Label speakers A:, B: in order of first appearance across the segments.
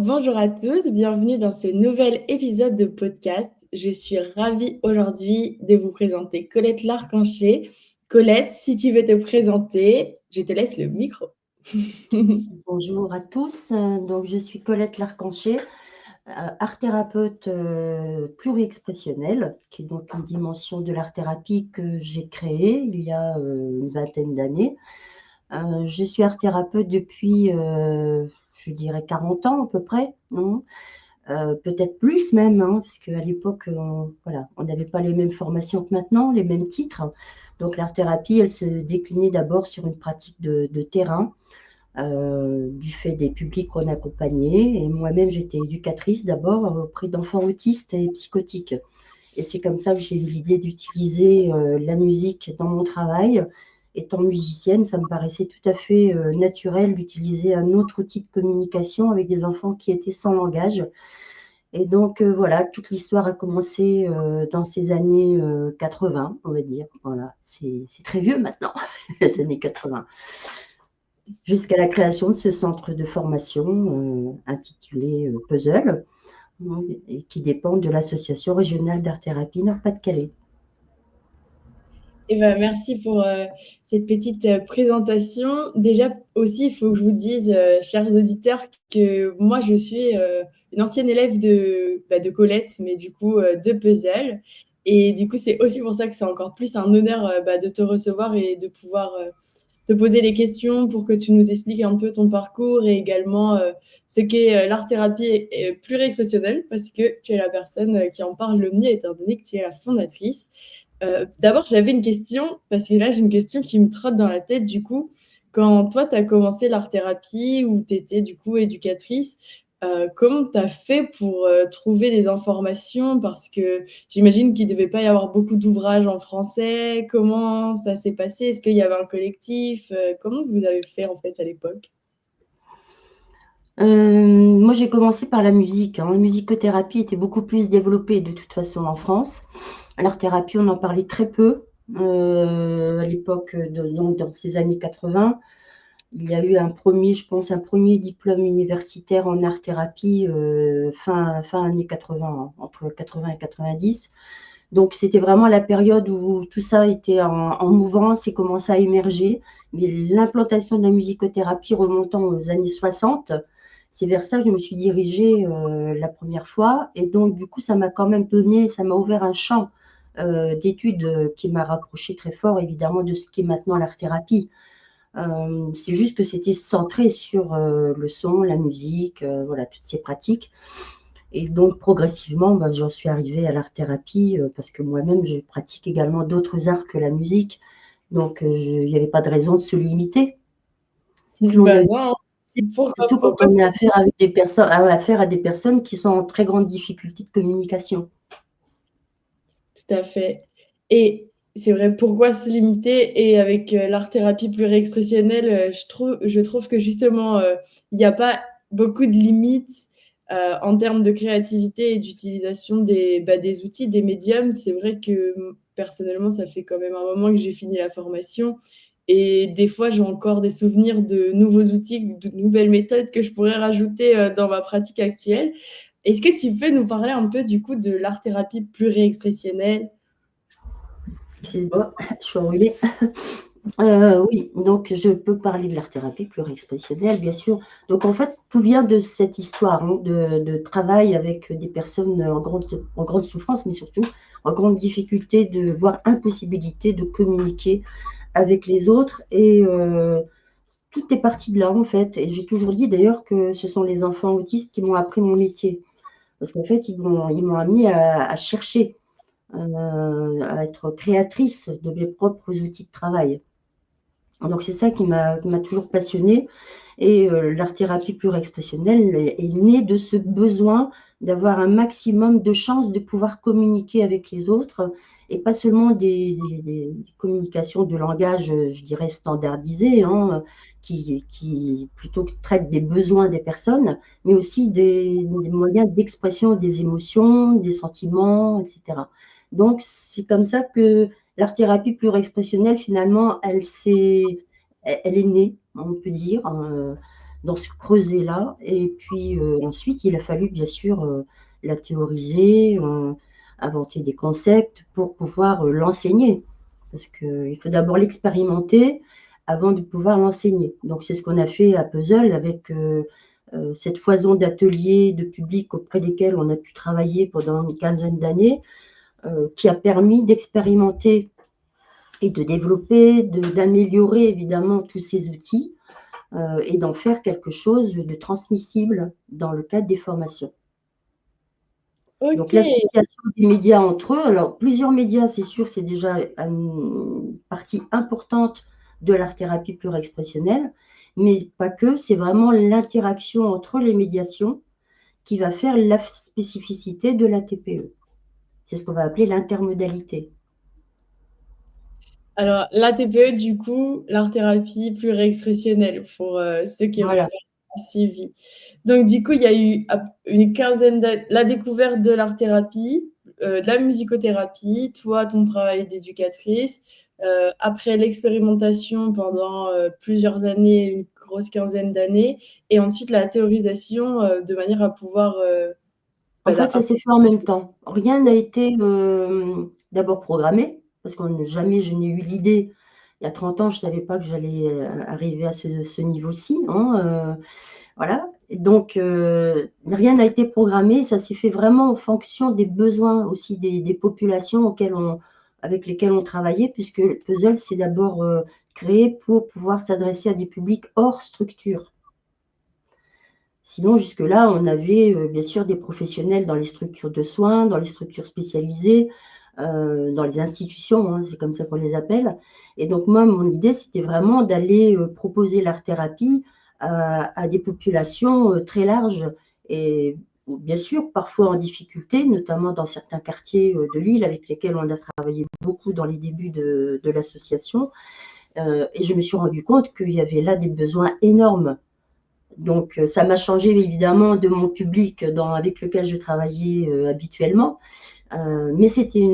A: Bonjour à tous, bienvenue dans ce nouvel épisode de podcast. Je suis ravie aujourd'hui de vous présenter Colette Larcanché. Colette, si tu veux te présenter, je te laisse le micro.
B: Bonjour à tous, donc je suis Colette Larcanché, art thérapeute pluriexpressionnelle, qui est donc une dimension de l'art-thérapie que j'ai créée il y a une vingtaine d'années. Je suis art thérapeute depuis, je dirais 40 ans à peu près, non? Peut-être plus même, hein, parce qu'à l'époque, on n'avait pas les mêmes formations que maintenant, les mêmes titres. Donc l'art-thérapie, elle se déclinait d'abord sur une pratique de terrain, du fait des publics qu'on accompagnait. Et moi-même, j'étais éducatrice d'abord auprès d'enfants autistes et psychotiques. Et c'est comme ça que j'ai eu l'idée d'utiliser la musique dans mon travail. Étant musicienne, ça me paraissait tout à fait naturel d'utiliser un autre outil de communication avec des enfants qui étaient sans langage. Et donc, voilà, toute l'histoire a commencé dans ces années 80, on va dire. Voilà, c'est très vieux maintenant, les années 80, jusqu'à la création de ce centre de formation intitulé Puzzle, et qui dépend de l'Association régionale d'art-thérapie Nord-Pas-de-Calais.
A: Merci pour cette petite présentation. Déjà aussi, il faut que je vous dise, chers auditeurs, que moi, je suis une ancienne élève de Colette, mais du coup de Puzzle. Et du coup, c'est aussi pour ça que c'est encore plus un honneur de te recevoir et de pouvoir te poser des questions pour que tu nous expliques un peu ton parcours et également ce qu'est l'art-thérapie pluriexpressionnelle, parce que tu es la personne qui en parle le mieux, étant donné que tu es la fondatrice. D'abord, j'avais une question, parce que là, j'ai une question qui me trotte dans la tête, du coup. Quand toi, tu as commencé l'art-thérapie ou tu étais, du coup, éducatrice, comment tu as fait pour trouver des informations? Parce que j'imagine qu'il ne devait pas y avoir beaucoup d'ouvrages en français. Comment ça s'est passé? Est-ce qu'il y avait un collectif? Comment vous avez fait, en fait, à l'époque?
B: Moi, j'ai commencé par la musique, hein. La musicothérapie était beaucoup plus développée de toute façon en France. L'art-thérapie, on en parlait très peu à l'époque, donc dans ces années 80. Il y a eu un premier, je pense, un premier diplôme universitaire en art-thérapie fin années 80, hein, entre 80 et 90. Donc, c'était vraiment la période où tout ça était en mouvance et commençait à émerger. Mais l'implantation de la musicothérapie remontant aux années 60, c'est vers ça que je me suis dirigée la première fois. Et donc, du coup, ça m'a quand même donné, ça m'a ouvert un champ d'études qui m'a rapproché très fort, évidemment, de ce qui est maintenant l'art-thérapie. C'est juste que c'était centré sur le son, la musique, voilà, toutes ces pratiques. Et donc, progressivement, j'en suis arrivée à l'art-thérapie parce que moi-même, je pratique également d'autres arts que la musique. Donc, il n'y avait pas de raison de se limiter. Puis on a
A: Non,
B: surtout quand
A: pourquoi
B: on a affaire avec des personnes, affaire à des personnes qui sont en très grande difficulté de communication.
A: tout à fait. Et c'est vrai, pourquoi se limiter? Et avec l'art-thérapie pluriexpressionnelle, je trouve que justement, il n'y a pas beaucoup de limites en termes de créativité et d'utilisation des outils, des médiums. C'est vrai que personnellement, ça fait quand même un moment que j'ai fini la formation. Et des fois, j'ai encore des souvenirs de nouveaux outils, de nouvelles méthodes que je pourrais rajouter dans ma pratique actuelle. Est-ce que tu peux nous parler un peu du coup de l'art-thérapie pluriexpressionnelle?
B: C'est bon, je suis enrhumée. Oui, donc je peux parler de l'art-thérapie pluriexpressionnelle, bien sûr. Donc en fait, tout vient de cette histoire hein, de travail avec des personnes en grande souffrance, mais surtout en grande difficulté, voire impossibilité de communiquer avec les autres. Et tout est parti de là, en fait. Et j'ai toujours dit d'ailleurs que ce sont les enfants autistes qui m'ont appris mon métier. Parce qu'en fait, ils m'ont amené à chercher, à être créatrice de mes propres outils de travail. Donc c'est ça qui m'a toujours passionnée. Et l'art-thérapie pluriexpressionnelle est née de ce besoin d'avoir un maximum de chances de pouvoir communiquer avec les autres et pas seulement des communications de langage, je dirais, standardisé, hein, qui plutôt traitent des besoins des personnes, mais aussi des moyens d'expression des émotions, des sentiments, etc. Donc c'est comme ça que l'art-thérapie pluriexpressionnelle, finalement, elle est née, on peut dire. dans ce creuset-là. Et puis ensuite, il a fallu bien sûr la théoriser, inventer des concepts pour pouvoir l'enseigner. Parce qu'il faut d'abord l'expérimenter avant de pouvoir l'enseigner. Donc c'est ce qu'on a fait à Puzzle avec cette foison d'ateliers, de publics auprès desquels on a pu travailler pendant une quinzaine d'années, qui a permis d'expérimenter et de développer, d'améliorer évidemment tous ces outils et d'en faire quelque chose de transmissible dans le cadre des formations. Donc
A: OK.
B: l'association des médias entre eux, alors plusieurs médias, c'est sûr, c'est déjà une partie importante de l'art-thérapie pluriexpressionnelle, mais pas que, c'est vraiment l'interaction entre les médiations qui va faire la spécificité de la TPE. C'est ce qu'on va appeler l'intermodalité.
A: Alors, l'ATPE, du coup, l'art-thérapie pluriexpressionnelle, pour ceux qui auraient
B: Voilà.
A: pas suivi. Donc, du coup, il y a eu une quinzaine d'années, la découverte de l'art-thérapie, de la musicothérapie, toi, ton travail d'éducatrice, après l'expérimentation pendant plusieurs années, une grosse quinzaine d'années, et ensuite la théorisation de manière à pouvoir
B: En fait, ça s'est fait en même temps. Rien n'a été d'abord programmé, parce que jamais je n'ai eu l'idée. Il y a 30 ans, je ne savais pas que j'allais arriver à ce niveau-ci. Voilà. Et donc, rien n'a été programmé. Ça s'est fait vraiment en fonction des besoins aussi des populations avec lesquelles on travaillait, puisque le puzzle, c'est d'abord créé pour pouvoir s'adresser à des publics hors structure. Sinon, jusque-là, on avait bien sûr des professionnels dans les structures de soins, dans les structures spécialisées, dans les institutions, hein, c'est comme ça qu'on les appelle. Et donc moi, mon idée, c'était vraiment d'aller proposer l'art-thérapie à des populations très larges et bien sûr, parfois en difficulté, notamment dans certains quartiers de l'île avec lesquels on a travaillé beaucoup dans les débuts de l'association. Et je me suis rendu compte qu'il y avait là des besoins énormes. Donc, ça m'a changé évidemment de mon public avec lequel je travaillais habituellement. Mais c'était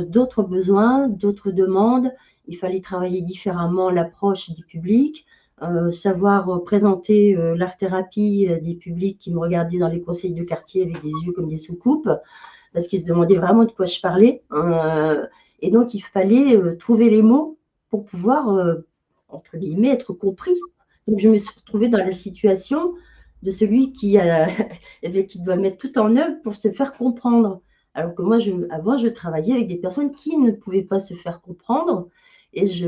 B: d'autres besoins, d'autres demandes. Il fallait travailler différemment l'approche des publics, savoir présenter l'art-thérapie à des publics qui me regardaient dans les conseils de quartier avec des yeux comme des soucoupes, parce qu'ils se demandaient vraiment de quoi je parlais. Et donc, il fallait trouver les mots pour pouvoir, entre guillemets, être compris. Donc, je me suis retrouvée dans la situation de celui qui doit mettre tout en œuvre pour se faire comprendre. Alors que moi, avant, je travaillais avec des personnes qui ne pouvaient pas se faire comprendre. Et j'ai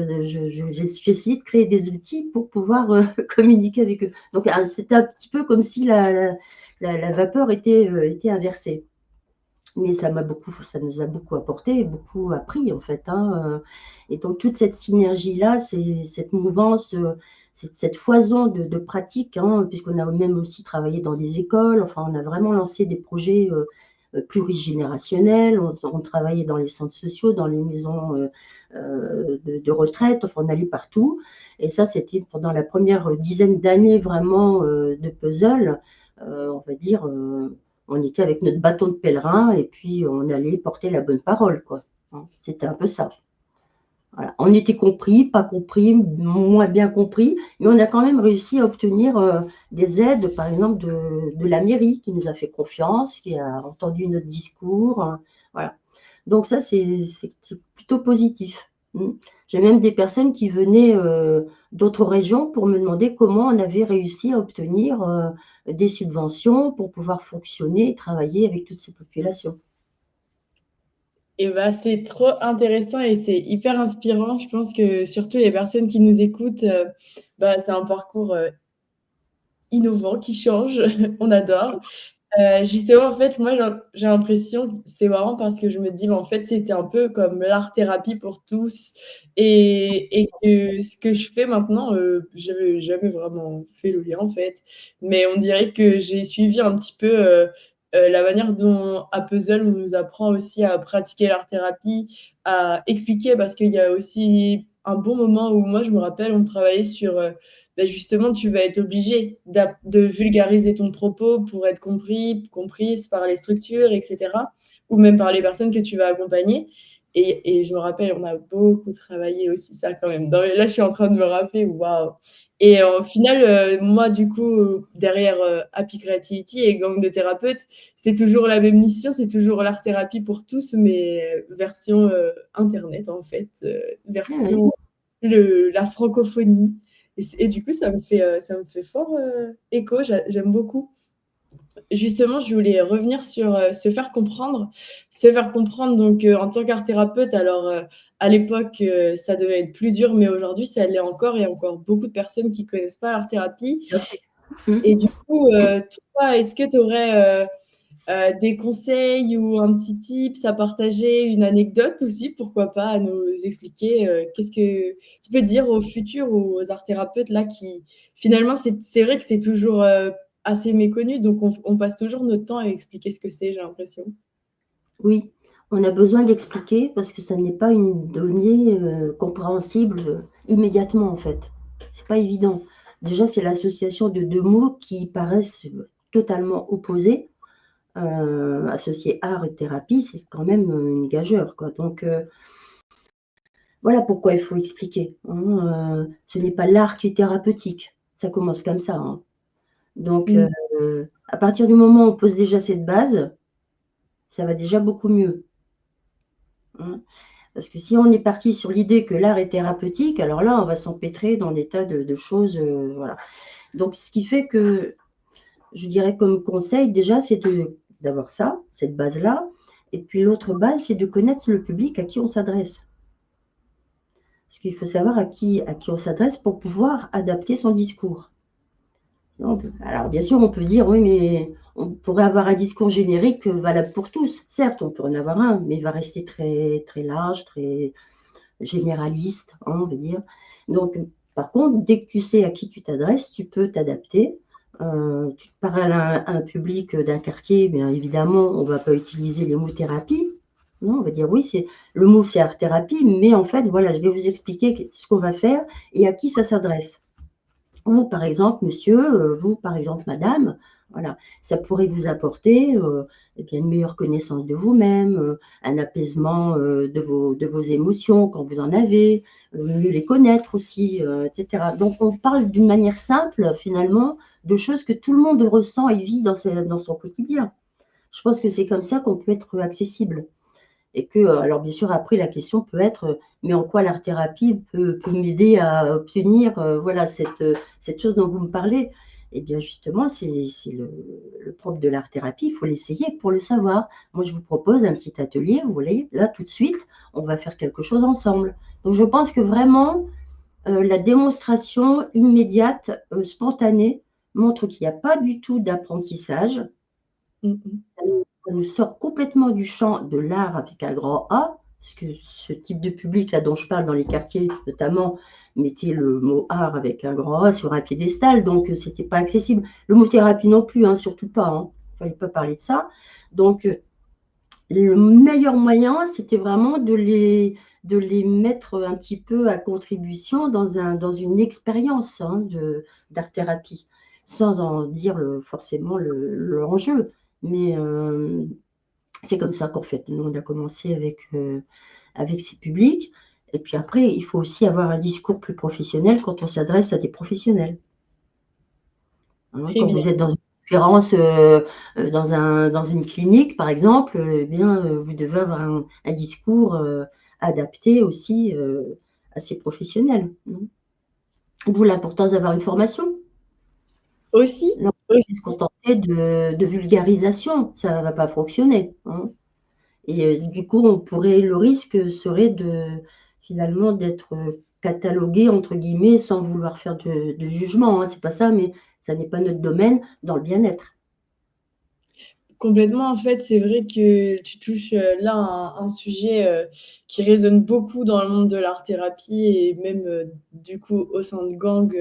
B: essayé de créer des outils pour pouvoir communiquer avec eux. Donc, c'était un petit peu comme si la vapeur était inversée. Mais ça nous a beaucoup apporté et beaucoup appris en fait. Et donc toute cette synergie-là, cette mouvance, cette foison de pratiques, puisqu'on a même aussi travaillé dans des écoles. Enfin, on a vraiment lancé des projets plurigénérationnels. On travaillait dans les centres sociaux, dans les maisons de retraite. Enfin, on allait partout. Et ça, c'était pendant la première dizaine d'années vraiment de puzzle, on va dire. On était avec notre bâton de pèlerin et puis on allait porter la bonne parole, quoi. C'était un peu ça. Voilà. On était compris, pas compris, moins bien compris, mais on a quand même réussi à obtenir des aides, par exemple de la mairie qui nous a fait confiance, qui a entendu notre discours. Voilà. Donc ça, c'est plutôt positif. J'ai même des personnes qui venaient d'autres régions pour me demander comment on avait réussi à obtenir des subventions pour pouvoir fonctionner et travailler avec toutes ces populations.
A: Et bah, c'est trop intéressant et c'est hyper inspirant. Je pense que surtout les personnes qui nous écoutent, bah, c'est un parcours innovant qui change. On adore. Justement, en fait, moi, j'ai l'impression, c'est marrant parce que je me dis, mais en fait, c'était un peu comme l'art-thérapie pour tous. Et que ce que je fais maintenant, j'avais jamais vraiment fait le lien, en fait. Mais on dirait que j'ai suivi un petit peu la manière dont à Puzzle, on nous apprend aussi à pratiquer l'art-thérapie, à expliquer, parce qu'il y a aussi un bon moment où moi, je me rappelle, on travaillait sur bah, justement, tu vas être obligé de vulgariser ton propos pour être comprise par les structures, etc., ou même par les personnes que tu vas accompagner. Et je me rappelle, on a beaucoup travaillé aussi ça quand même. Là, je suis en train de me rappeler, waouh. Et au final, moi, du coup, derrière Happy Creativity et Gang de thérapeutes, c'est toujours la même mission, c'est toujours l'art-thérapie pour tous, mais version Internet, en fait,
B: Ah oui.
A: version la francophonie. Et du coup, ça me fait fort écho, j'aime beaucoup. Justement, je voulais revenir sur se faire comprendre. Se faire comprendre, donc en tant qu'art thérapeute, alors à l'époque, ça devait être plus dur, mais aujourd'hui, ça l'est encore. Il y a encore beaucoup de personnes qui ne connaissent pas l'art thérapie.
B: Tout à fait. Mmh.
A: Et du coup, toi, est-ce que tu aurais des conseils ou un petit tips à partager, une anecdote aussi, pourquoi pas, à nous expliquer qu'est-ce que tu peux dire aux futurs ou aux art thérapeutes là qui finalement c'est vrai que c'est toujours assez méconnu, donc on passe toujours notre temps à expliquer ce que c'est, j'ai l'impression.
B: Oui, on a besoin d'expliquer parce que ça n'est pas une donnée, compréhensible, immédiatement, en fait. C'est pas évident. Déjà, c'est l'association de 2 mots qui paraissent, totalement opposés, associer art et thérapie, c'est quand même, une gageure, quoi. Donc, voilà pourquoi il faut expliquer, hein, ce n'est pas l'art qui est thérapeutique. Ça commence comme ça, hein. Donc,
A: Mmh.
B: à partir du moment où on pose déjà cette base, ça va déjà beaucoup mieux, hein. Parce que si on est parti sur l'idée que l'art est thérapeutique, alors là, on va s'empêtrer dans des tas de choses, voilà. Donc, ce qui fait que je dirais comme conseil, déjà, c'est d'avoir ça, cette base-là. Et puis l'autre base, c'est de connaître le public à qui on s'adresse. Parce qu'il faut savoir à qui on s'adresse pour pouvoir adapter son discours. Donc, alors, bien sûr, on peut dire, oui, mais on pourrait avoir un discours générique valable pour tous. Certes, on peut en avoir un, mais il va rester très, très large, très généraliste, hein, on va dire. Donc, par contre, dès que tu sais à qui tu t'adresses, tu peux t'adapter. Tu parles à un public d'un quartier, bien évidemment, on ne va pas utiliser les mots thérapie. Non, on va dire oui, le mot c'est art thérapie, mais en fait, voilà, je vais vous expliquer ce qu'on va faire et à qui ça s'adresse. Vous, par exemple, monsieur, vous, par exemple, madame, voilà, ça pourrait vous apporter eh bien, une meilleure connaissance de vous-même, un apaisement de vos émotions quand vous en avez, mieux les connaître aussi, etc. Donc, on parle d'une manière simple, finalement, de choses que tout le monde ressent et vit dans son quotidien. Je pense que c'est comme ça qu'on peut être accessible. Et que, alors bien sûr, après, la question peut être, mais en quoi l'art-thérapie peut m'aider à obtenir voilà, cette chose dont vous me parlez. Eh bien, justement, c'est le propre de l'art-thérapie, il faut l'essayer pour le savoir. Moi, je vous propose un petit atelier, vous voyez, là, tout de suite, on va faire quelque chose ensemble. Donc, je pense que vraiment, la démonstration immédiate, spontanée, montre qu'il n'y a pas du tout d'apprentissage.
A: Mmh mh.
B: Ça nous sort complètement du champ de l'art avec un grand A, parce que ce type de public là dont je parle dans les quartiers notamment, mettait le mot art avec un grand A sur un piédestal, donc c'était pas accessible. Le mot thérapie non plus, hein, surtout pas, hein. Il fallait pas parler de ça. Donc le meilleur moyen, c'était vraiment de les mettre un petit peu à contribution dans une expérience, hein, d'art-thérapie, sans en dire forcément l'enjeu. Mais c'est comme ça qu'en fait, nous, on a commencé avec ces publics. Et puis après, il faut aussi avoir un discours plus professionnel quand on s'adresse à des professionnels. Hein,
A: Très
B: quand
A: bien.
B: vous êtes dans une conférence, dans une clinique, par exemple, eh bien, vous devez avoir un discours adapté aussi à ces professionnels. D'où l'importance d'avoir une formation.
A: Aussi,
B: Là, on peut se
A: aussi.
B: contenter de vulgarisation, ça ne va pas fonctionner, hein. Et du coup, le risque serait finalement d'être catalogué entre guillemets sans vouloir faire de jugement, hein, c'est pas ça, mais ça n'est pas notre domaine dans le bien-être.
A: Complètement, en fait, c'est vrai que tu touches, là un sujet, qui résonne beaucoup dans le monde de l'art-thérapie et même, du coup, au sein de Gang,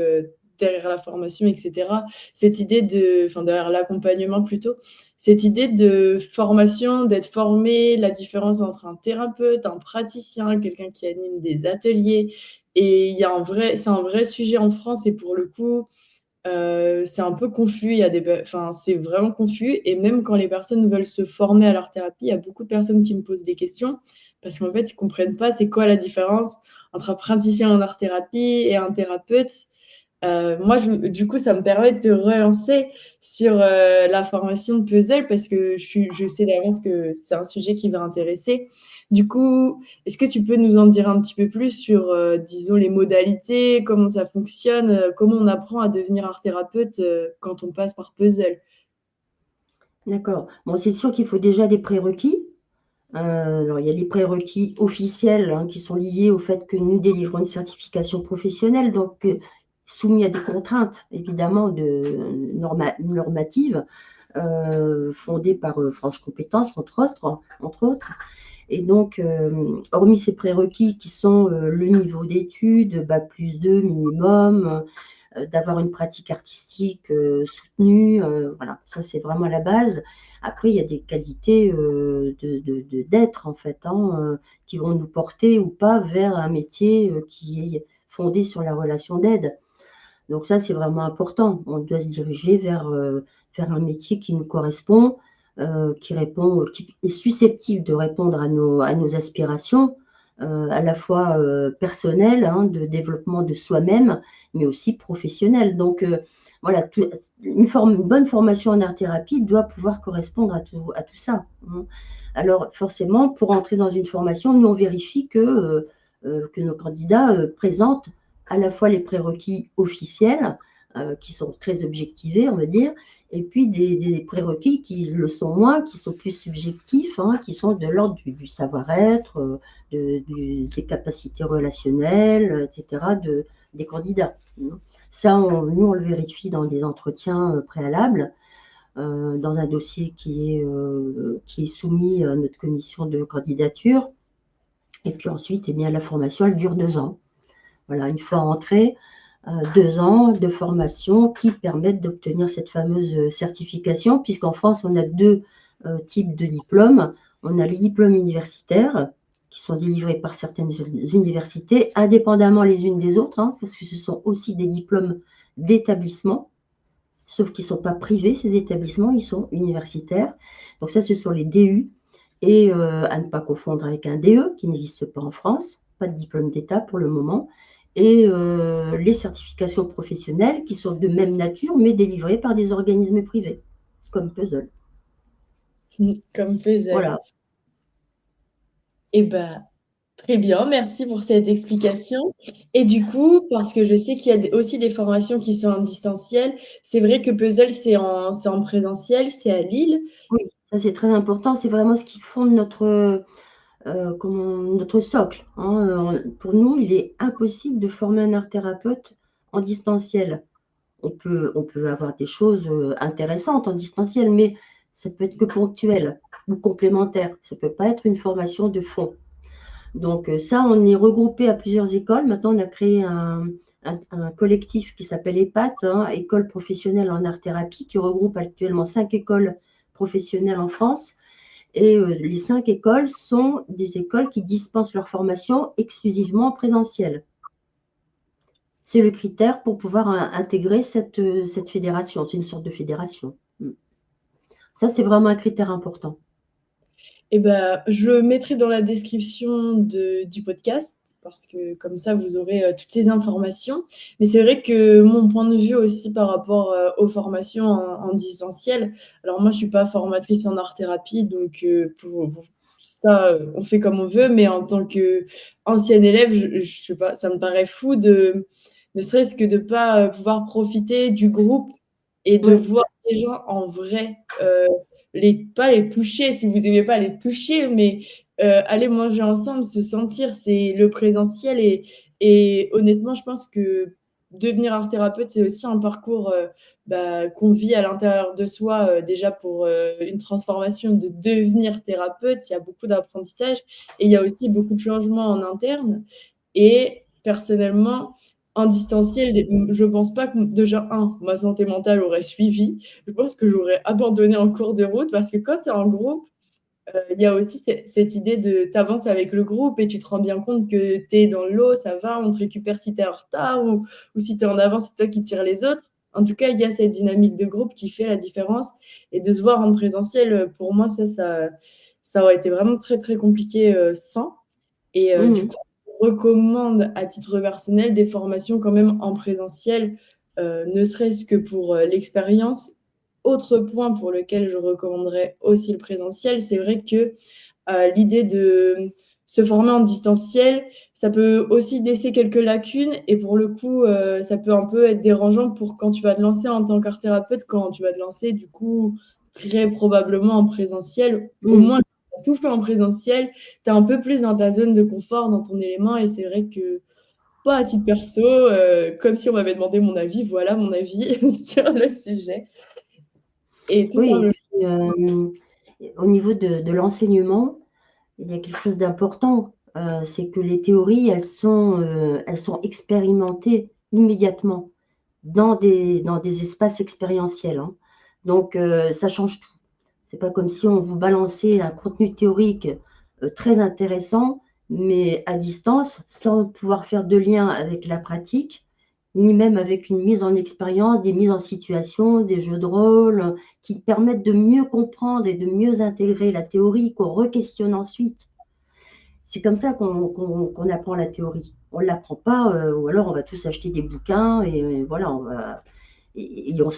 A: derrière la formation et cetera. Cette idée derrière l'accompagnement plutôt, cette idée de formation, d'être formé, la différence entre un thérapeute, un praticien, quelqu'un qui anime des ateliers et il y a c'est un vrai sujet en France et pour le coup, c'est un peu confus, il y a c'est vraiment confus et même quand les personnes veulent se former à l'art-thérapie, il y a beaucoup de personnes qui me posent des questions parce qu'en fait, ils comprennent pas c'est quoi la différence entre un praticien en art-thérapie et un thérapeute. Moi, du coup, ça me permet de te relancer sur la formation de puzzle parce que je sais d'avance que c'est un sujet qui va intéresser. Du coup, est-ce que tu peux nous en dire un petit peu plus sur, disons, les modalités, comment ça fonctionne, comment on apprend à devenir art thérapeute quand on passe par puzzle?
B: D'accord. Bon, c'est sûr qu'il faut déjà des prérequis. Alors, il y a les prérequis officiels hein, qui sont liés au fait que nous délivrons une certification professionnelle, donc soumis à des contraintes évidemment normatives fondées par France Compétences, entre autres. Et donc, hormis ces prérequis qui sont le niveau d'études, bac+2 minimum, d'avoir une pratique artistique soutenue, voilà, ça c'est vraiment la base. Après, il y a des qualités d'être en fait, hein, qui vont nous porter ou pas vers un métier qui est fondé sur la relation d'aide. Donc ça, c'est vraiment important. On doit se diriger vers un métier qui nous correspond, qui est susceptible de répondre à nos aspirations, à la fois personnelles, hein, de développement de soi-même, mais aussi professionnelles. Donc voilà, une bonne formation en art-thérapie doit pouvoir correspondre à tout ça, hein. Alors forcément, pour entrer dans une formation, nous on vérifie que nos candidats présentent à la fois les prérequis officiels, qui sont très objectivés, on va dire, et puis des prérequis qui le sont moins, qui sont plus subjectifs, hein, qui sont de l'ordre du savoir-être, des capacités relationnelles, etc., des candidats. Ça, nous, on le vérifie dans des entretiens préalables, dans un dossier qui est soumis à notre commission de candidature. Et puis ensuite, eh bien, la formation, elle dure 2 ans. Voilà, une fois entrée, 2 ans de formation qui permettent d'obtenir cette fameuse certification, puisqu'en France, on a 2 types de diplômes. On a les diplômes universitaires qui sont délivrés par certaines universités, indépendamment les unes des autres, hein, parce que ce sont aussi des diplômes d'établissement, sauf qu'ils ne sont pas privés, ces établissements, ils sont universitaires. Donc ça, ce sont les DU, et à ne pas confondre avec un DE, qui n'existe pas en France, pas de diplôme d'État pour le moment, et les certifications professionnelles qui sont de même nature, mais délivrées par des organismes privés, comme Puzzle.
A: Comme puzzle.
B: Voilà.
A: Eh ben, très bien, merci pour cette explication. Et du coup, parce que je sais qu'il y a aussi des formations qui sont en distanciel, c'est vrai que Puzzle, c'est en présentiel, c'est à Lille.
B: Oui, ça c'est très important, c'est vraiment ce qui fonde notre socle, hein. Pour nous, il est impossible de former un art thérapeute en distanciel. On peut avoir des choses intéressantes en distanciel, mais ça peut être que ponctuel ou complémentaire. Ça ne peut pas être une formation de fond. Donc ça, on est regroupé à plusieurs écoles. Maintenant, on a créé un collectif qui s'appelle EPAT, hein, École professionnelle en art-thérapie, qui regroupe actuellement 5 écoles professionnelles en France. Et les 5 écoles sont des écoles qui dispensent leur formation exclusivement en présentiel. C'est le critère pour pouvoir intégrer cette fédération. C'est une sorte de fédération. Ça, c'est vraiment un critère important.
A: Eh ben, je le mettrai dans la description du podcast parce que comme ça, vous aurez toutes ces informations. Mais c'est vrai que mon point de vue aussi par rapport aux formations en distanciel, alors moi, je ne suis pas formatrice en art-thérapie, donc pour ça, on fait comme on veut. Mais en tant qu'ancienne élève, je sais pas, ça me paraît fou ne serait-ce que de ne pas pouvoir profiter du groupe et de
B: Oui,
A: voir les gens en vrai. Pas les toucher, si vous n'aimez pas les toucher, mais aller manger ensemble, se sentir, c'est le présentiel. Et honnêtement, je pense que devenir art thérapeute, c'est aussi un parcours qu'on vit à l'intérieur de soi, déjà pour une transformation de devenir thérapeute. Il y a beaucoup d'apprentissage et il y a aussi beaucoup de changements en interne. Et personnellement, en distanciel, je pense pas que déjà, ma santé mentale aurait suivi. Je pense que j'aurais abandonné en cours de route parce que quand tu es en groupe, il y a aussi cette idée de tu avances avec le groupe et tu te rends bien compte que tu es dans l'eau, ça va, on te récupère si tu es en retard ou si tu es en avance, c'est toi qui tires les autres. En tout cas, il y a cette dynamique de groupe qui fait la différence. Et de se voir en présentiel, pour moi, ça aurait été vraiment très, très compliqué sans. Et du
B: Mmh.
A: coup, je recommande à titre personnel des formations quand même en présentiel, ne serait-ce que pour l'expérience. Autre point pour lequel je recommanderais aussi le présentiel, c'est vrai que l'idée de se former en distanciel, ça peut aussi laisser quelques lacunes et pour le coup, ça peut un peu être dérangeant pour quand tu vas te lancer en tant qu'art thérapeute, quand tu vas te lancer du coup très probablement en présentiel. Au
B: Mmh.
A: moins, tu as tout fait en présentiel, tu es un peu plus dans ta zone de confort, dans ton élément et c'est vrai que pas à titre perso, comme si on m'avait demandé mon avis, voilà mon avis sur le sujet et tout
B: Oui et
A: simplement.
B: puis, au niveau de l'enseignement, il y a quelque chose d'important, c'est que les théories, elles sont expérimentées immédiatement dans des espaces expérientiels, hein. Donc ça change tout. C'est pas comme si on vous balançait un contenu théorique, très intéressant, mais à distance, sans pouvoir faire de lien avec la pratique, ni même avec une mise en expérience, des mises en situation, des jeux de rôle, qui permettent de mieux comprendre et de mieux intégrer la théorie qu'on requestionne ensuite. C'est comme ça qu'on apprend la théorie. On ne l'apprend pas, ou alors on va tous acheter des bouquins et voilà, on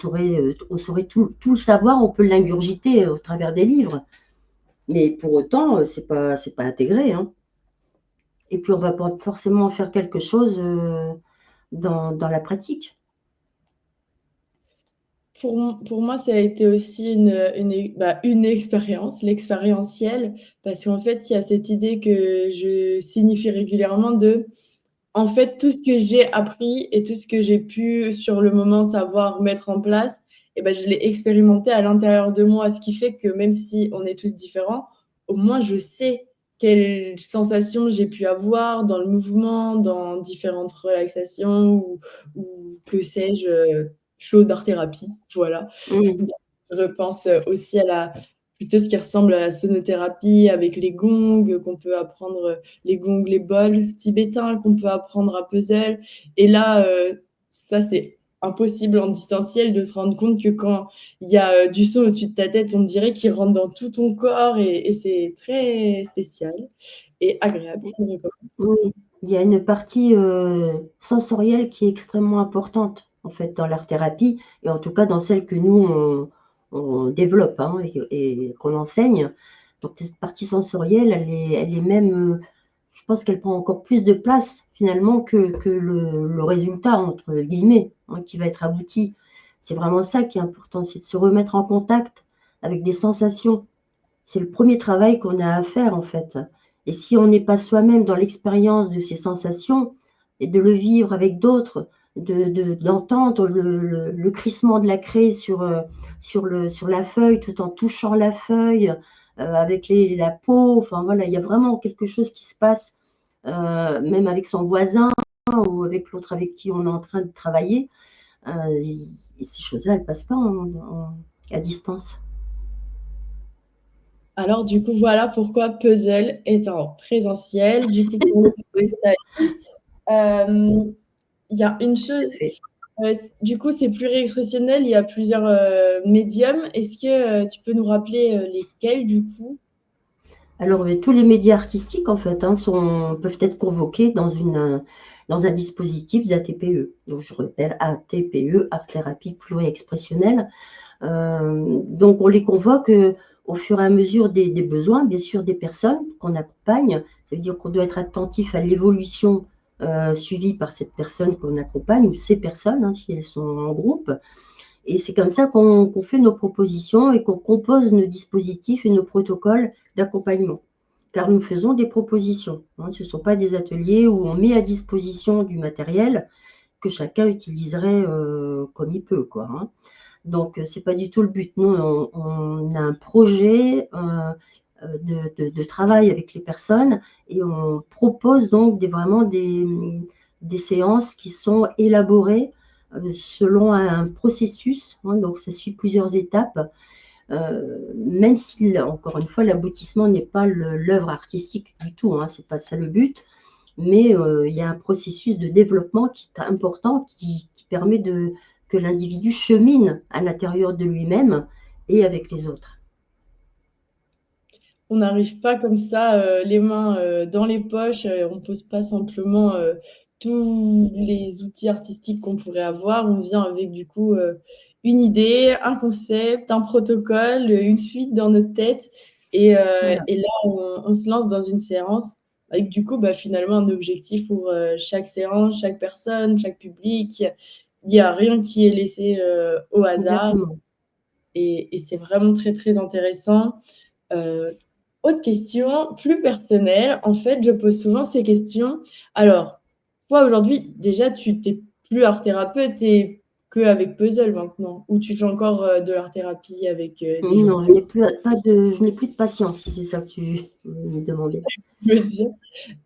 B: saurait tout le savoir, on peut l'ingurgiter au travers des livres, mais pour autant, c'est pas intégré, hein. Et puis on va pas forcément faire quelque chose dans la pratique.
A: Pour moi, ça a été aussi une expérience, l'expérientiel, parce qu'en fait, il y a cette idée que je signifie régulièrement de en fait, tout ce que j'ai appris et tout ce que j'ai pu sur le moment savoir mettre en place, et ben, je l'ai expérimenté à l'intérieur de moi. Ce qui fait que même si on est tous différents, au moins je sais quelles sensations j'ai pu avoir dans le mouvement, dans différentes relaxations ou que sais-je, choses d'art-thérapie, voilà.
B: Mmh.
A: Je repense aussi à la plutôt ce qui ressemble à la sonothérapie avec les gongs qu'on peut apprendre, les gongs, les bols tibétains qu'on peut apprendre à Puzzle. Et là, ça, c'est impossible en distanciel de se rendre compte que quand il y a du son au-dessus de ta tête, on dirait qu'il rentre dans tout ton corps et c'est très spécial et agréable. Je recommande.
B: Oui, il y a une partie, sensorielle qui est extrêmement importante, en fait, dans l'art-thérapie et en tout cas dans celle que nous on développe, hein et qu'on enseigne. Donc cette partie sensorielle, elle est même, je pense qu'elle prend encore plus de place finalement que le «résultat» entre guillemets, hein, qui va être abouti. C'est vraiment ça qui est important, c'est de se remettre en contact avec des sensations. C'est le premier travail qu'on a à faire, en fait. Et si on n'est pas soi-même dans l'expérience de ces sensations et de le vivre avec d'autres, d'entendre le crissement de la craie sur la feuille, tout en touchant la feuille, avec la peau, enfin voilà, il y a vraiment quelque chose qui se passe, même avec son voisin ou avec l'autre avec qui on est en train de travailler. Et ces choses-là, elles passent pas à distance.
A: Alors du coup, voilà pourquoi Puzzle est en présentiel. Du coup, pour le
B: Oui,
A: détail, il y a une
B: tout à
A: chose.
B: fait.
A: Du coup, c'est pluriexpressionnel, il y a plusieurs médiums. Est-ce que tu peux nous rappeler lesquels du coup?
B: Alors, tous les médias artistiques, en fait, hein, peuvent être convoqués dans un dispositif d'ATPE. Donc, je rappelle ATPE, art thérapie pluriexpressionnelle. Donc, on les convoque au fur et à mesure des besoins, bien sûr, des personnes qu'on accompagne. Ça veut dire qu'on doit être attentif à l'évolution suivie par cette personne qu'on accompagne, ou ces personnes, hein, si elles sont en groupe. Et c'est comme ça qu'on fait nos propositions et qu'on compose nos dispositifs et nos protocoles d'accompagnement. Car nous faisons des propositions, hein. Ce ne sont pas des ateliers où on met à disposition du matériel que chacun utiliserait comme il peut, quoi, hein. Donc, ce n'est pas du tout le but. Nous, on a un projet de travail avec les personnes et on propose donc vraiment des séances qui sont élaborées selon un processus, hein, donc ça suit plusieurs étapes, même si, encore une fois, l'aboutissement n'est pas l'œuvre artistique du tout, hein, c'est pas ça le but, mais il y a un processus de développement qui est important, qui permet que l'individu chemine à l'intérieur de lui-même et avec les autres.
A: on n'arrive pas comme ça, les mains dans les poches, on pose pas simplement tous les outils artistiques qu'on pourrait avoir. On vient avec du coup une idée, un concept, un protocole, une suite dans notre tête.
B: Voilà,
A: Et là, on se lance dans une séance avec du coup finalement un objectif pour chaque séance, chaque personne, chaque public. Il n'y a rien qui est laissé au hasard.
B: exactement.
A: Et c'est vraiment très, très intéressant. Euh, Autre question, plus personnelle. En fait, je pose souvent ces questions. Alors, toi, aujourd'hui, déjà, tu t'es plus art thérapeute et que avec puzzle maintenant, ou tu fais encore de l'art thérapie avec des gens,
B: Non, je n'ai plus de patience, si c'est ça que tu me demandais.
A: je veux dire.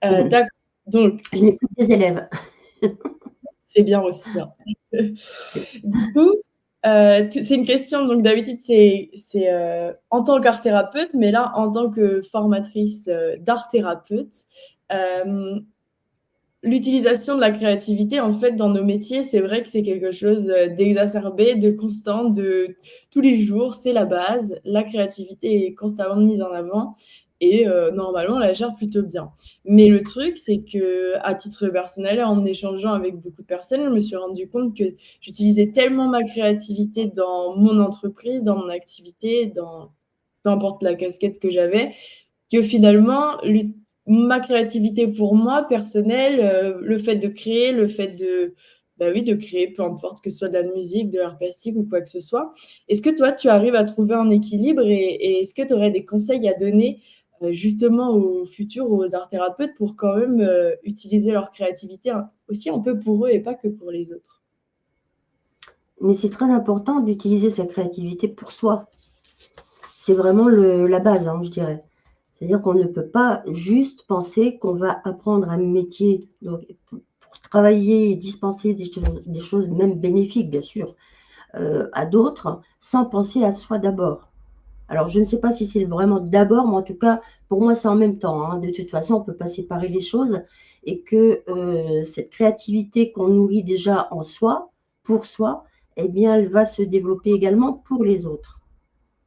A: D'accord. Donc,
B: Je n'ai plus que des élèves.
A: c'est bien aussi, hein. Du coup, c'est une question, donc d'habitude, c'est en tant qu'art thérapeute, mais là, en tant que formatrice d'art thérapeute, euh, l'utilisation de la créativité, en fait, dans nos métiers, c'est vrai que c'est quelque chose d'exacerbé, de constant, de tous les jours, c'est la base. La créativité est constamment mise en avant et normalement, on la gère plutôt bien. Mais le truc, c'est que à titre personnel, en échangeant avec beaucoup de personnes, je me suis rendu compte que j'utilisais tellement ma créativité dans mon entreprise, dans mon activité, dans peu importe la casquette que j'avais, que finalement, ma créativité pour moi, personnelle, le fait de créer, le fait de, bah oui, de créer, peu importe que ce soit de la musique, de l'art plastique ou quoi que ce soit. Est-ce que toi, tu arrives à trouver un équilibre et est-ce que tu aurais des conseils à donner justement aux futurs ou aux art thérapeutes pour quand même utiliser leur créativité aussi un peu pour eux et pas que pour les autres?
B: Mais c'est très important d'utiliser sa créativité pour soi. C'est vraiment la base, hein, je dirais. C'est-à-dire qu'on ne peut pas juste penser qu'on va apprendre un métier donc, pour travailler et dispenser des choses même bénéfiques, bien sûr, à d'autres, sans penser à soi d'abord. Alors, je ne sais pas si c'est vraiment d'abord, mais en tout cas, pour moi, c'est en même temps, hein. De toute façon, on ne peut pas séparer les choses et que cette créativité qu'on nourrit déjà en soi, pour soi, eh bien, elle va se développer également pour les autres.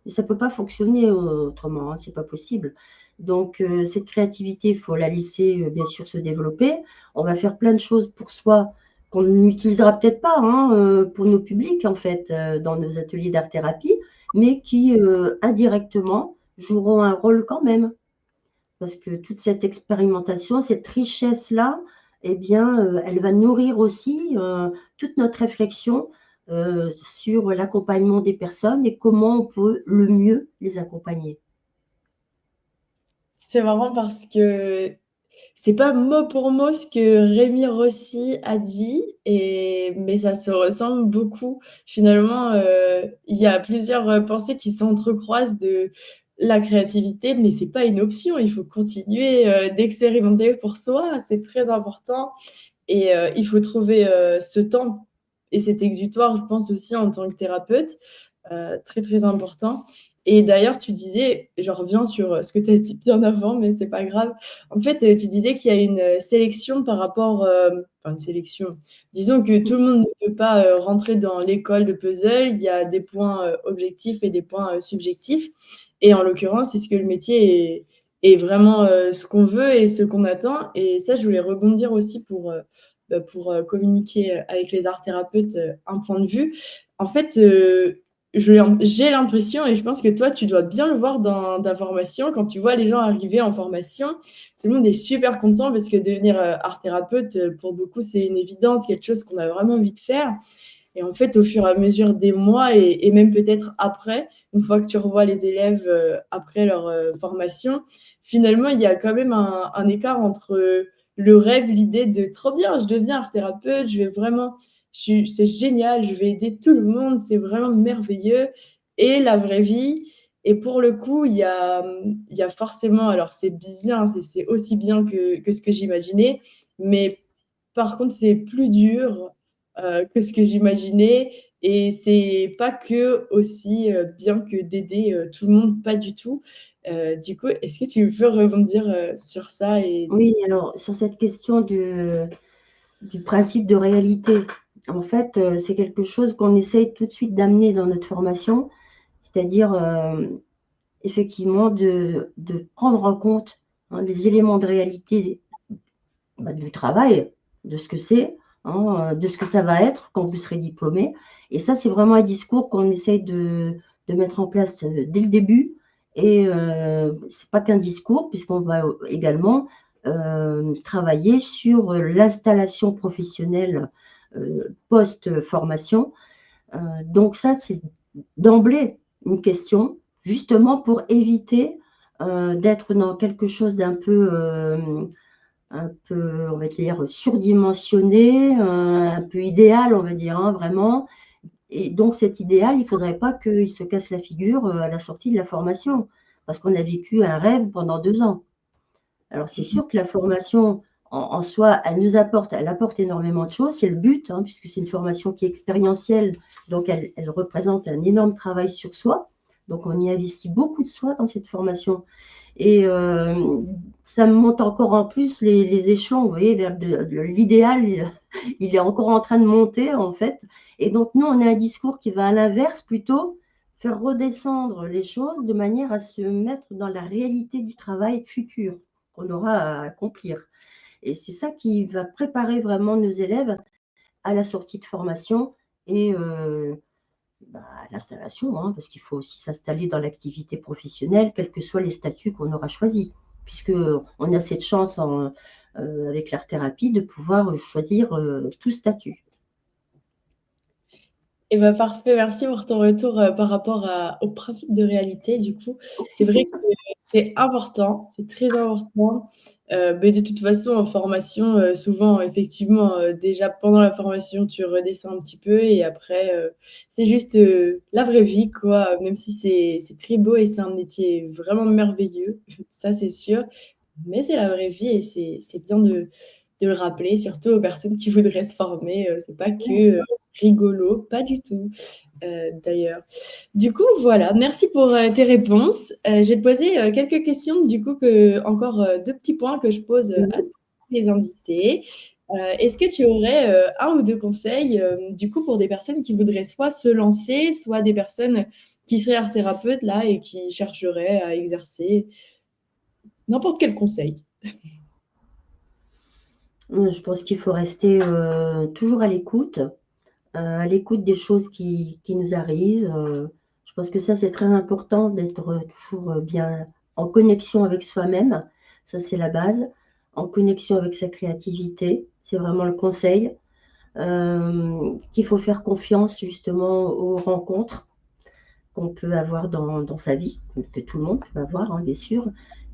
B: Et ça ne peut pas fonctionner autrement, hein, c'est pas possible. Donc, cette créativité, il faut la laisser bien sûr se développer. On va faire plein de choses pour soi qu'on n'utilisera peut-être pas, hein, pour nos publics, en fait, dans nos ateliers d'art-thérapie, mais qui indirectement joueront un rôle quand même. Parce que toute cette expérimentation, cette richesse-là, eh bien, elle va nourrir aussi toute notre réflexion sur l'accompagnement des personnes et comment on peut le mieux les accompagner.
A: C'est marrant parce que c'est pas mot pour mot ce que Rémi Rossi a dit, mais ça se ressemble beaucoup. Finalement, il y a plusieurs pensées qui s'entrecroisent de la créativité, mais c'est pas une option. Il faut continuer d'expérimenter pour soi. C'est très important. Et il faut trouver ce temps et cet exutoire, je pense aussi en tant que thérapeute, très très important. Et d'ailleurs, tu disais, je reviens sur ce que tu as dit bien avant, mais c'est pas grave. En fait, tu disais qu'il y a une sélection par rapport, enfin une sélection. Disons que tout le monde ne peut pas rentrer dans l'école de puzzle. Il y a des points objectifs et des points subjectifs. Et en l'occurrence, est-ce que le métier est vraiment ce qu'on veut et ce qu'on attend? Et ça, je voulais rebondir aussi pour communiquer avec les art thérapeutes un point de vue. En fait, j'ai l'impression, et je pense que toi, tu dois bien le voir dans ta formation, quand tu vois les gens arriver en formation, tout le monde est super content parce que devenir art thérapeute, pour beaucoup, c'est une évidence, quelque chose qu'on a vraiment envie de faire. Et en fait, au fur et à mesure des mois et même peut-être après, une fois que tu revois les élèves après leur formation, finalement, il y a quand même un écart entre le rêve, l'idée de trop bien, je deviens art thérapeute, je vais vraiment, c'est génial, je vais aider tout le monde, c'est vraiment merveilleux, et la vraie vie. Et pour le coup, il y a forcément, alors c'est bien, c'est aussi bien que ce que j'imaginais, mais par contre, c'est plus dur que ce que j'imaginais. Et c'est pas que aussi bien que d'aider tout le monde, pas du tout. Du coup, est-ce que tu veux rebondir sur ça et...
B: Oui, alors sur cette question du principe de réalité, en fait, c'est quelque chose qu'on essaye tout de suite d'amener dans notre formation, c'est-à-dire effectivement de prendre en compte les éléments de réalité du travail, de ce que c'est, de ce que ça va être quand vous serez diplômé. Et ça, c'est vraiment un discours qu'on essaye de mettre en place dès le début. Et c'est pas qu'un discours, puisqu'on va également travailler sur l'installation professionnelle post-formation. Donc ça, c'est d'emblée une question, justement pour éviter d'être dans quelque chose d'un peu on va dire, surdimensionné, un peu idéal, on va dire, vraiment. Et donc, cet idéal, il ne faudrait pas qu'il se casse la figure à la sortie de la formation, parce qu'on a vécu un rêve pendant 2 ans. Alors, c'est sûr que la formation, en soi, elle apporte énormément de choses, c'est le but, puisque c'est une formation qui est expérientielle, donc elle représente un énorme travail sur soi. Donc, on y investit beaucoup de soi dans cette formation. Et ça monte encore en plus les échelons, vous voyez, vers l'idéal, il est encore en train de monter, en fait. Et donc, nous, on a un discours qui va à l'inverse, plutôt faire redescendre les choses de manière à se mettre dans la réalité du travail futur qu'on aura à accomplir. Et c'est ça qui va préparer vraiment nos élèves à la sortie de formation et l'installation, parce qu'il faut aussi s'installer dans l'activité professionnelle, quels que soient les statuts qu'on aura choisis, puisqu'on a cette chance avec l'art-thérapie de pouvoir choisir tout statut.
A: Et bah, parfait, merci pour ton retour par rapport au principe de réalité. Du coup, c'est vrai que c'est important, c'est très important. Mais de toute façon, en formation, souvent, effectivement, déjà pendant la formation, tu redescends un petit peu et après, c'est juste la vraie vie, quoi. Même si c'est très beau et c'est un métier vraiment merveilleux, ça c'est sûr. Mais c'est la vraie vie et c'est bien de le rappeler, surtout aux personnes qui voudraient se former. C'est pas que rigolo, pas du tout, d'ailleurs. Du coup, voilà, merci pour tes réponses. Je vais te poser quelques questions, du coup, encore 2 petits points que je pose à tous les invités. Est-ce que tu aurais 1 ou 2 conseils, du coup, pour des personnes qui voudraient soit se lancer, soit des personnes qui seraient art thérapeutes là et qui chercheraient à exercer? N'importe quel conseil.
B: Je pense qu'il faut rester toujours à l'écoute des choses qui nous arrivent. Je pense que ça, c'est très important d'être toujours bien en connexion avec soi-même. Ça, c'est la base. En connexion avec sa créativité. C'est vraiment le conseil. Qu'il faut faire confiance justement aux rencontres qu'on peut avoir dans sa vie, que tout le monde peut avoir, bien sûr,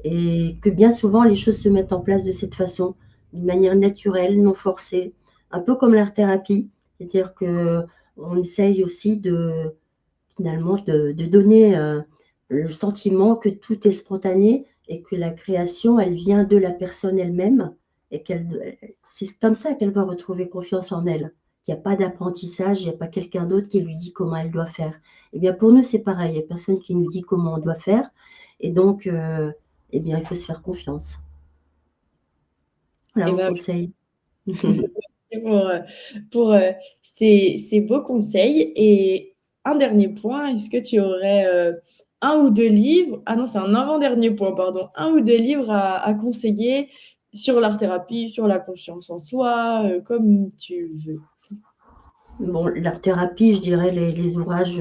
B: et que bien souvent les choses se mettent en place de cette façon, d'une manière naturelle, non forcée, un peu comme l'art-thérapie, c'est-à-dire qu'on essaye aussi finalement de donner le sentiment que tout est spontané et que la création, elle vient de la personne elle-même et c'est comme ça qu'elle va retrouver confiance en elle. Il n'y a pas d'apprentissage, il n'y a pas quelqu'un d'autre qui lui dit comment elle doit faire. Eh bien, pour nous, c'est pareil, il n'y a personne qui nous dit comment on doit faire. Et donc, eh bien, il faut se faire confiance. Voilà
A: Et
B: mon
A: ben,
B: conseil.
A: pour ces beaux conseils. Et un dernier point, est-ce que tu aurais 1 ou 2 livres, ah non, c'est un avant-dernier point, pardon, 1 ou 2 livres à conseiller sur l'art-thérapie, sur la confiance en soi, comme tu veux?
B: Bon, l'art-thérapie, je dirais les ouvrages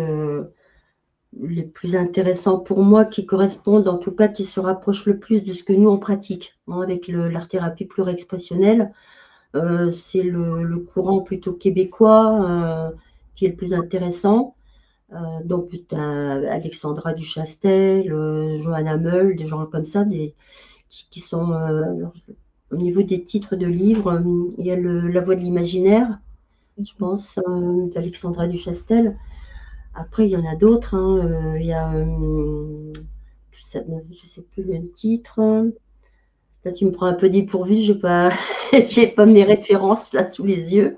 B: les plus intéressants pour moi, qui correspondent, en tout cas, qui se rapprochent le plus de ce que nous, on pratique, avec l'art-thérapie pluri-expressionnelle. C'est le courant plutôt québécois qui est le plus intéressant. Donc, tu as Alexandra Duchastel, Johanna Meul, des gens comme ça, qui sont, au niveau des titres de livres, il y a La Voix de l'imaginaire, je pense, d'Alexandra Duchastel. Après, il y en a d'autres. Il y a, je ne sais plus le titre. Là, tu me prends un peu dépourvu, je n'ai pas, j'ai pas mes références là sous les yeux.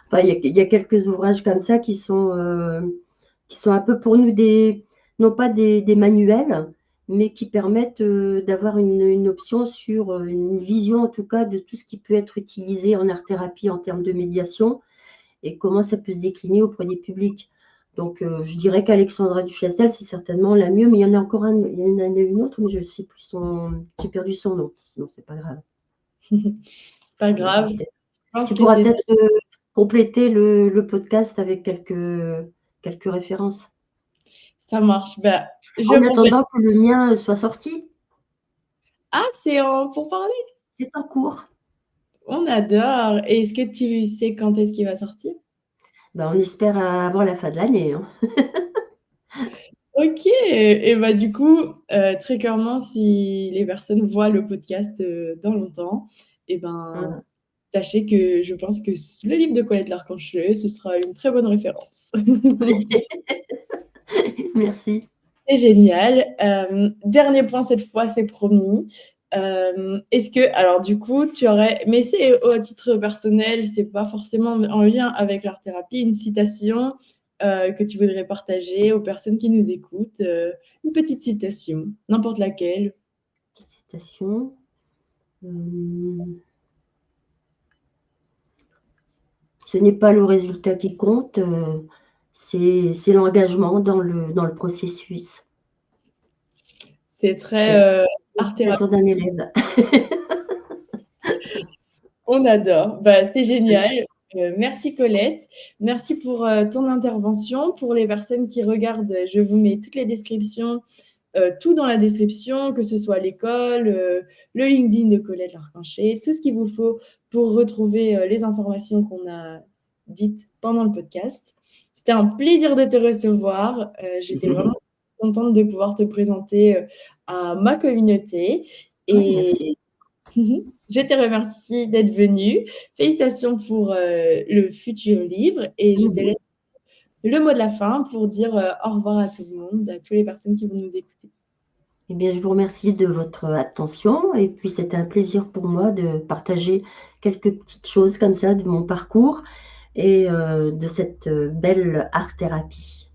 B: Enfin, il y a quelques ouvrages comme ça qui sont un peu pour nous non pas des manuels, mais qui permettent d'avoir une option sur une vision en tout cas de tout ce qui peut être utilisé en art-thérapie en termes de médiation et comment ça peut se décliner auprès des publics. Donc, je dirais qu'Alexandra Duchâtel, c'est certainement la mieux, mais il y en a encore il y en a une autre, mais je ne sais plus j'ai perdu son nom. Non, c'est pas grave.
A: Pas grave. Je pense
B: Tu
A: que
B: pourras
A: c'est
B: peut-être compléter le podcast avec quelques références.
A: ça marche. Bah,
B: En
A: je
B: attendant que le mien soit sorti,
A: ah, c'est en pour parler?
B: c'est en cours.
A: On adore. Et est-ce que tu sais quand est-ce qu'il va sortir?
B: Ben, on espère avant la fin de l'année, hein.
A: OK et bah, du coup, très clairement, si les personnes voient le podcast, dans longtemps et ben,
B: Voilà.
A: sachez que je pense que le livre de Colette Larcanchelet, ce sera une très bonne référence.
B: Merci.
A: C'est génial. Dernier point cette fois, c'est promis. Est-ce que alors du coup, tu aurais mais c'est au titre personnel, c'est pas forcément en lien avec l'art-thérapie, une citation, que tu voudrais partager aux personnes qui nous écoutent, une petite citation, n'importe laquelle?
B: Petite citation. Ce n'est pas le résultat qui compte, c'est l'engagement dans le processus.
A: C'est
B: C'est
A: très, art-thérapie.
B: l'inspiration d'un élève.
A: On adore. Bah, c'est génial. Merci Colette. Merci pour, ton intervention. Pour les personnes qui regardent, je vous mets toutes les descriptions, tout dans la description, que ce soit l'école, le LinkedIn de Colette Larcancher, tout ce qu'il vous faut pour retrouver, les informations qu'on a dites pendant le podcast. C'était un plaisir de te recevoir. J'étais vraiment contente de pouvoir te présenter, à ma communauté
B: Ouais,
A: et
B: merci.
A: je te remercie d'être venue. Félicitations pour, le futur livre et je te laisse le mot de la fin pour dire, au revoir à tout le monde, à toutes les personnes qui vont nous écouter.
B: Eh bien, je vous remercie de votre attention et puis c'était un plaisir pour moi de partager quelques petites choses comme ça de mon parcours et de cette belle art thérapie.